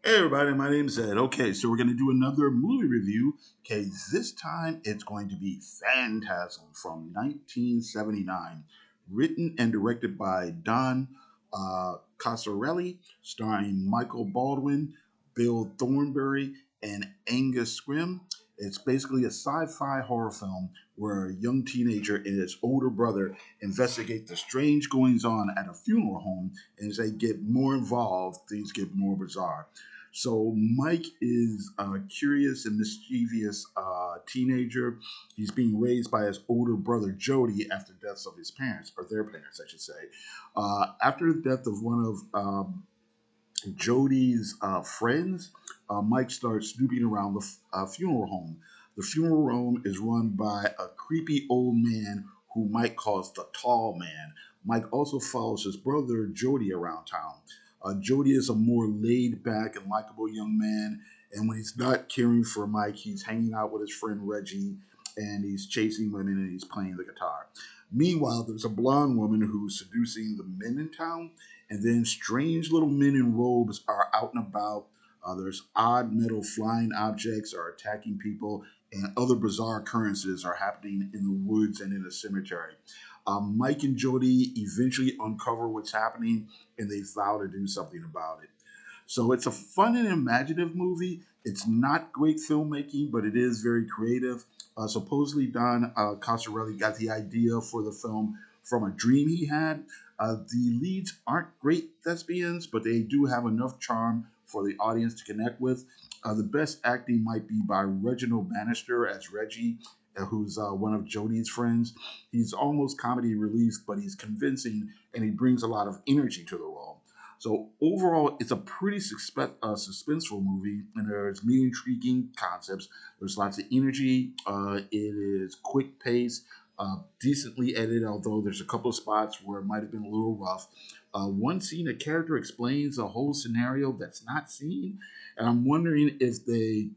Hey everybody, my name's Ed. Okay, so we're going to do another movie review. Okay, this time it's going to be Phantasm from 1979, written and directed by Don Coscarelli, starring Michael Baldwin, Bill Thornbury, and Angus Scrimm. It's basically a sci-fi horror film where a young teenager and his older brother investigate the strange goings on at a funeral home, and as they get more involved, things get more bizarre. So Mike is a curious and mischievous teenager. He's being raised by his older brother Jody after the deaths of his parents, or their parents, I should say. After the death of one of Jody's friends, Mike starts snooping around the funeral home. The funeral home is run by a creepy old man who Mike calls the Tall Man. Mike also follows his brother Jody around town. Jody is a more laid back and likable young man, and when he's not caring for Mike, he's hanging out with his friend Reggie, and he's chasing women and he's playing the guitar. Meanwhile, there's a blonde woman who's seducing the men in town, and then strange little men in robes are out and about. There's odd metal flying objects are attacking people, and other bizarre occurrences are happening in the woods and in the cemetery. Mike and Jody eventually uncover what's happening, and they vow to do something about it. So it's a fun and imaginative movie. It's not great filmmaking, but it is very creative. Supposedly, Don Coscarelli got the idea for the film from a dream he had. The leads aren't great thespians, but they do have enough charm for the audience to connect with. The best acting might be by Reginald Bannister as Reggie, who's one of Jodie's friends. He's almost comedy relief, but he's convincing and he brings a lot of energy to the role. So overall, it's a pretty suspenseful movie, and there's many intriguing concepts. There's lots of energy. It is quick pace, decently edited, although there's a couple of spots where it might have been a little rough. One scene, a character explains a whole scenario that's not seen, and I'm wondering if they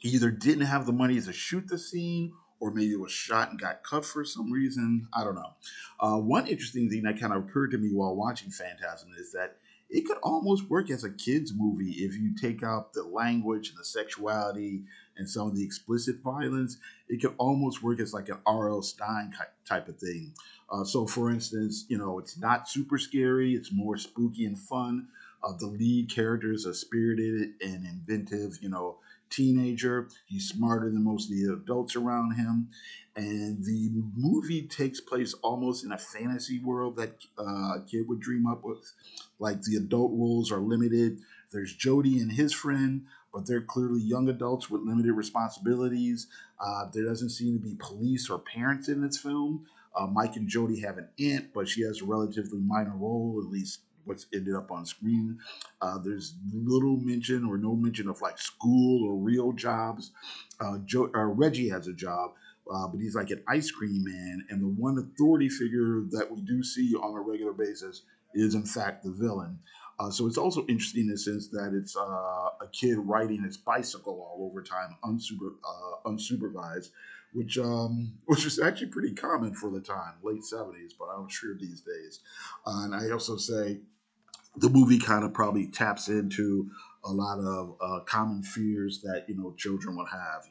either didn't have the money to shoot the scene or maybe it was shot and got cut for some reason. I don't know. One interesting thing that kind of occurred to me while watching Phantasm is that it could almost work as a kids movie if you take out the language and the sexuality and some of the explicit violence. It could almost work as like an R.L. Stein type of thing. So, for instance, it's not super scary. It's more spooky and fun. The lead character is a spirited and inventive, teenager. He's smarter than most of the adults around him. And the movie takes place almost in a fantasy world that a kid would dream up with. Like the adult roles are limited. There's Jody and his friend, but they're clearly young adults with limited responsibilities. There doesn't seem to be police or parents in this film. Mike and Jody have an aunt, but she has a relatively minor role, at least what's ended up on screen. There's little mention or no mention of like school or real jobs. Reggie has a job, but he's like an ice cream man, and the one authority figure that we do see on a regular basis is in fact the villain. So it's also interesting in the sense that it's a kid riding his bicycle all over time, unsupervised, which is actually pretty common for the time, late '70s, but I'm sure these days. And I also say the movie kind of probably taps into a lot of common fears that children would have.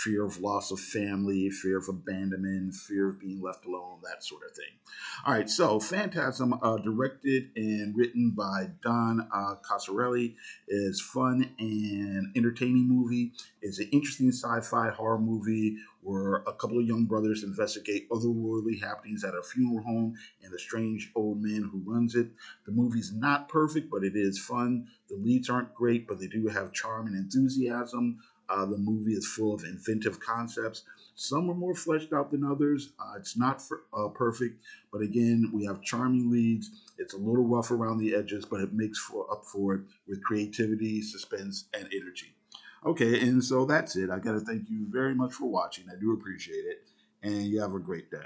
Fear of loss of family, fear of abandonment, fear of being left alone, that sort of thing. All right, so Phantasm, directed and written by Don Coscarelli, is fun and entertaining movie. It's an interesting sci-fi horror movie where a couple of young brothers investigate otherworldly happenings at a funeral home and the strange old man who runs it. The movie's not perfect, but it is fun. The leads aren't great, but they do have charm and enthusiasm. The movie is full of inventive concepts. Some are more fleshed out than others. It's not perfect, but again, we have charming leads. It's a little rough around the edges, but it makes up for it with creativity, suspense, and energy. Okay, and so that's it. I got to thank you very much for watching. I do appreciate it, and you have a great day.